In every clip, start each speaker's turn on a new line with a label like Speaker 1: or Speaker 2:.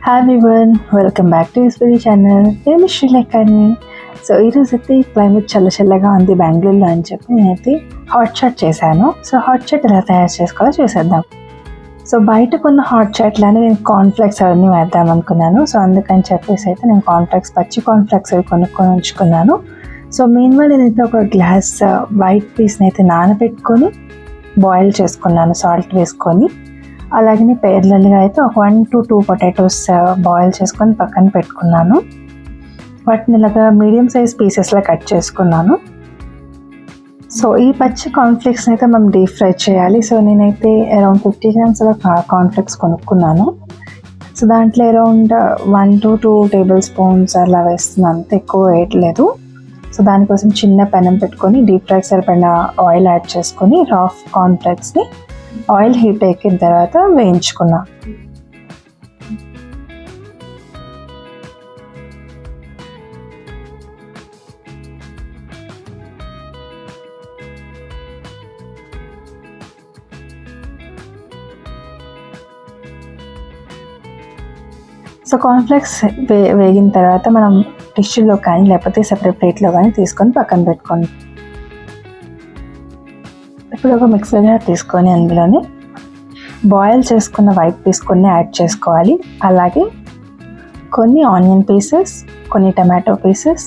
Speaker 1: Hi everyone, welcome back to SBD channel. నేను శ్రీలేఖని. So ఈరోజు అయితే క్లైమేట్ చల్లగా ఉంది బెంగళూరులో అని చెప్పి నేనైతే హాట్ చాట్ చేశాను. సో హాట్ చాట్ ఎలా తయారు చేసుకోవాలో చూసేద్దాం. సో బయట కొన్న హాట్ చాట్లని నేను కార్న్ఫ్లెక్స్ అవన్నీ వేద్దాం అనుకున్నాను. సో అందుకని చెప్పేసి అయితే నేను పచ్చి కార్న్ఫ్లెక్స్ అవి కొనుక్కొని ఉంచుకున్నాను. సో మీన్వైల్ నేనైతే ఒక గ్లాస్ వైట్ పీస్ని అయితే నానబెట్టుకొని బాయిల్ చేసుకున్నాను సాల్ట్ వేసుకొని. అలాగే పేర్లలుగా అయితే ఒక 1 to 2 పొటాటోస్ బాయిల్ చేసుకొని పక్కన పెట్టుకున్నాను. వాటిని ఇలాగా మీడియం సైజ్ పీసెస్లా కట్ చేసుకున్నాను. సో ఈ పచ్చి కార్న్ఫ్లేక్స్ని అయితే మనం డీప్ ఫ్రై చేయాలి. సో నేనైతే అరౌండ్ 50 grams కార్న్ఫ్లేక్స్ కొనుక్కున్నాను. సో దాంట్లో అరౌండ్ 1 to 2 tablespoons అలా వేస్తున్నాను, అంత ఎక్కువ వేయట్లేదు. సో దానికోసం చిన్న పెనం పెట్టుకొని డీప్ ఫ్రైకి సరిపడిన ఆయిల్ యాడ్ చేసుకొని రాఫ్ కార్న్ఫ్లేక్స్ని ఆయిల్ హీట్ ఎక్కిన తర్వాత వేయించుకున్నా. సో కార్న్ఫ్లేక్స్ వేగిన తర్వాత మనం టిష్యూలో కానీ లేకపోతే సెపరేట్ ప్లేట్లో కానీ తీసుకొని పక్కన పెట్టుకోండి. ఇప్పుడు ఒక మిక్సర్ జార్ తీసుకొని అందులోనే బాయిల్ చేసుకున్న వైట్ పీస్ కొన్ని యాడ్ చేసుకోవాలి. అలాగే కొన్ని ఆనియన్ పీసెస్, కొన్ని టమాటో పీసెస్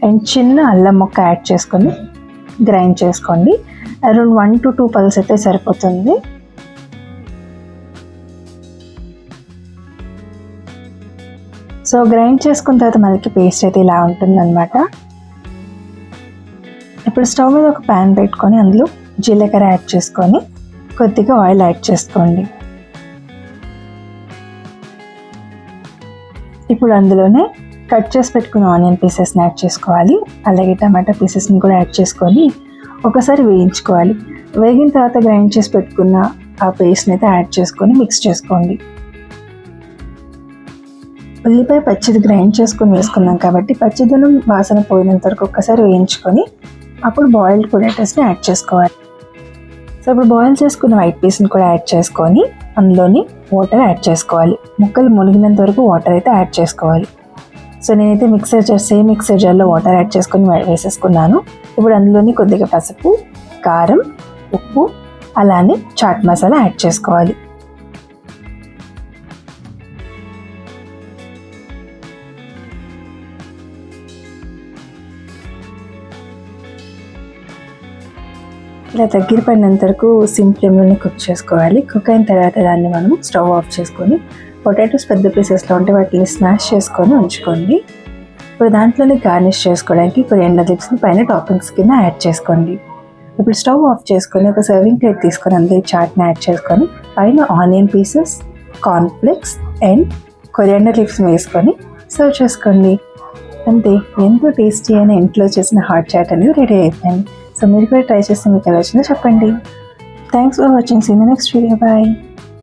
Speaker 1: అండ్ చిన్న అల్లం ముక్క యాడ్ చేసుకొని గ్రైండ్ చేసుకోండి. అరౌండ్ 1 to 2 పల్స్ అయితే సరిపోతుంది. సో గ్రైండ్ చేసుకున్న తర్వాత మనకి పేస్ట్ అయితే ఇలా ఉంటుందన్నమాట. ఇప్పుడు స్టవ్ మీద ఒక ప్యాన్ పెట్టుకొని అందులో జీలకర్ర యాడ్ చేసుకొని కొద్దిగా ఆయిల్ యాడ్ చేసుకోండి. ఇప్పుడు అందులోనే కట్ చేసి పెట్టుకున్న ఆనియన్ పీసెస్ని యాడ్ చేసుకోవాలి. అలాగే టమాటా పీసెస్ని కూడా యాడ్ చేసుకొని ఒకసారి వేయించుకోవాలి. వేగిన తర్వాత గ్రైండ్ చేసి పెట్టుకున్న ఆ పేస్ట్ని అయితే యాడ్ చేసుకొని మిక్స్ చేసుకోండి. ఉల్లిపాయ పచ్చిది గ్రైండ్ చేసుకొని వేసుకున్నాం కాబట్టి పచ్చిదనం వాసన పోయినంత వరకు ఒక్కసారి వేయించుకొని అప్పుడు బాయిల్డ్ పొటాటోస్ని యాడ్ చేసుకోవాలి. సో ఇప్పుడు బాయిల్ చేసుకున్న వైట్ పీస్ని కూడా యాడ్ చేసుకొని అందులోని వాటర్ యాడ్ చేసుకోవాలి. ముక్కలు మునిగినంత వరకు వాటర్ అయితే యాడ్ చేసుకోవాలి. సో నేనైతే సేమ్ మిక్సర్ జార్లో వాటర్ యాడ్ చేసుకొని వేసేసుకున్నాను. ఇప్పుడు అందులోని కొద్దిగా పసుపు, కారం, ఉప్పు అలానే చాట్ మసాలా యాడ్ చేసుకోవాలి. ఇలా దగ్గర పడినంత వరకు సిమ్ ఫ్లేమ్లోనే కుక్ చేసుకోవాలి. కుక్ అయిన తర్వాత దాన్ని మనం స్టవ్ ఆఫ్ చేసుకొని పొటాటోస్ పెద్ద పీసెస్లో ఉంటే వాటిని స్మాష్ చేసుకొని ఉంచుకోండి. ఇప్పుడు దాంట్లోనే గార్నిష్ చేసుకోవడానికి కొరియాండర్ లీవ్స్ని పైన టాపింగ్స్ కింద యాడ్ చేసుకోండి. ఇప్పుడు స్టవ్ ఆఫ్ చేసుకొని ఒక సర్వింగ్ ప్లేట్ తీసుకొని అందులో చాట్ని యాడ్ చేసుకొని పైన onion pieces, cornflakes and coriander లీవ్స్ని వేసుకొని సర్వ్ చేసుకోండి. అంతే, ఎంతో టేస్టీ అయిన ఇంట్లో చేసిన హాట్ చాట్ అనేది రెడీ అయిపోయింది. సో మీరు కూడా ట్రై చేస్తే మీకు ఎలా వచ్చిందో చెప్పండి. Thanks for watching. See in the next video. Bye.